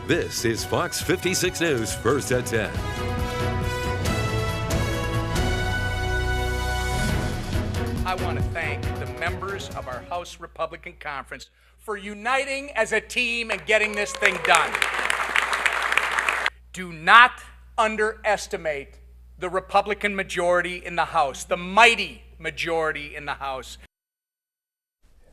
This is Fox 56 News First at 10. I want to thank the members of our House Republican Conference for uniting as a team and getting this thing done. Do not underestimate the Republican majority in the House, the mighty majority in the House.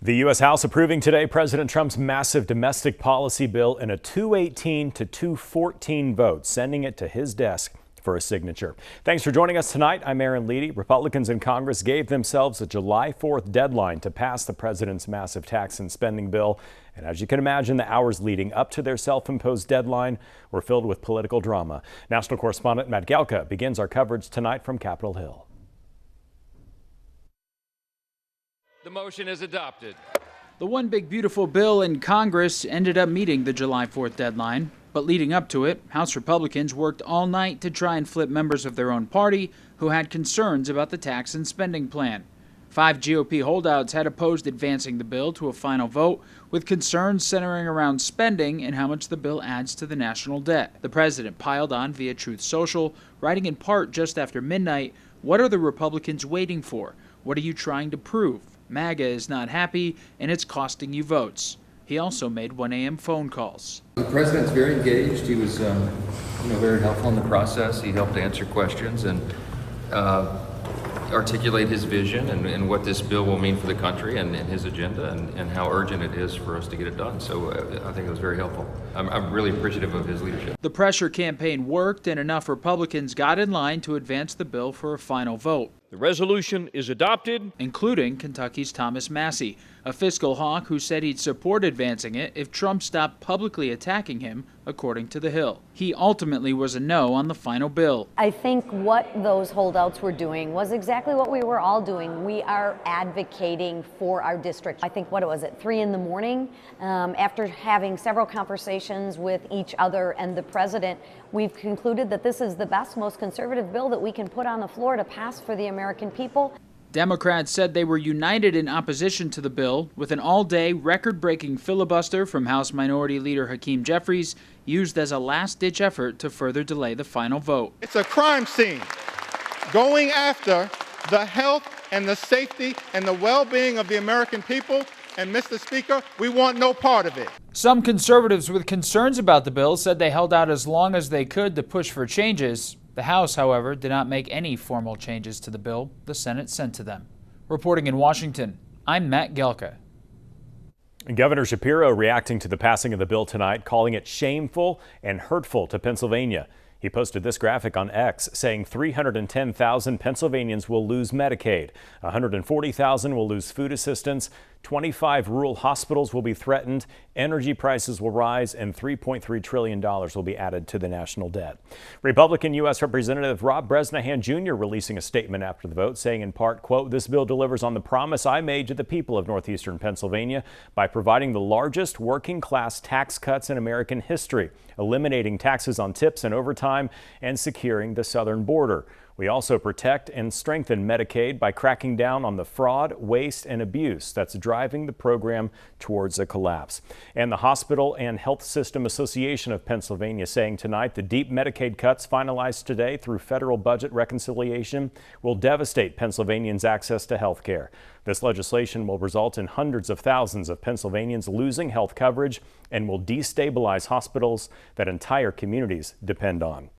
The U.S. House approving today President Trump's massive domestic policy bill in a 218 to 214 vote, sending it to his desk for a signature. Thanks for joining us tonight. I'm Aaron Leedy. Republicans in Congress gave themselves a July 4th deadline to pass the president's massive tax and spending bill. And as you can imagine, the hours leading up to their self-imposed deadline were filled with political drama. National correspondent Matt Gelka begins our coverage tonight from Capitol Hill. The motion is adopted. The one big beautiful bill in Congress ended up meeting the July 4th deadline. But leading up to it, House Republicans worked all night to try and flip members of their own party who had concerns about the tax and spending plan. 5 GOP holdouts had opposed advancing the bill to a final vote, with concerns centering around spending and how much the bill adds to the national debt. The president piled on via Truth Social, writing in part just after midnight, "What are the Republicans waiting for? What are you trying to prove? MAGA is not happy, and it's costing you votes." He also made 1 a.m. phone calls. The president's very engaged. He was very helpful in the process. He helped answer questions and articulate his vision and what this bill will mean for the country and his agenda and how urgent it is for us to get it done. So I think it was very helpful. I'm really appreciative of his leadership. The pressure campaign worked, and enough Republicans got in line to advance the bill for a final vote. The resolution is adopted, including Kentucky's Thomas Massie, a fiscal hawk who said he'd support advancing it if Trump stopped publicly attacking him, according to The Hill. He ultimately was a no on the final bill. I think what those holdouts were doing was exactly what we were all doing. We are advocating for our district. I think, what was it, 3 in the morning? After having several conversations with each other and the president, we've concluded that this is the best, most conservative bill that we can put on the floor to pass for the American people. Democrats said they were united in opposition to the bill, with an all-day, record-breaking filibuster from House Minority Leader Hakeem Jeffries used as a last-ditch effort to further delay the final vote. It's a crime scene going after the health and the safety and the well-being of the American people. And, Mr. Speaker, we want no part of it. Some conservatives with concerns about the bill said they held out as long as they could to push for changes. The House, however, did not make any formal changes to the bill the Senate sent to them. Reporting in Washington, I'm Matt Gelka. Governor Shapiro reacting to the passing of the bill tonight, calling it shameful and hurtful to Pennsylvania. He posted this graphic on X saying 310,000 Pennsylvanians will lose Medicaid, 140,000 will lose food assistance, 25 rural hospitals will be threatened, energy prices will rise, and $3.3 trillion will be added to the national debt. Republican U.S. Representative Rob Bresnahan Jr. releasing a statement after the vote, saying in part, quote, "This bill delivers on the promise I made to the people of northeastern Pennsylvania by providing the largest working class tax cuts in American history, eliminating taxes on tips and overtime, and securing the southern border. We also protect and strengthen Medicaid by cracking down on the fraud, waste, and abuse that's driving the program towards a collapse." And the Hospital and Health System Association of Pennsylvania saying tonight the deep Medicaid cuts finalized today through federal budget reconciliation will devastate Pennsylvanians' access to health care. This legislation will result in hundreds of thousands of Pennsylvanians losing health coverage and will destabilize hospitals that entire communities depend on.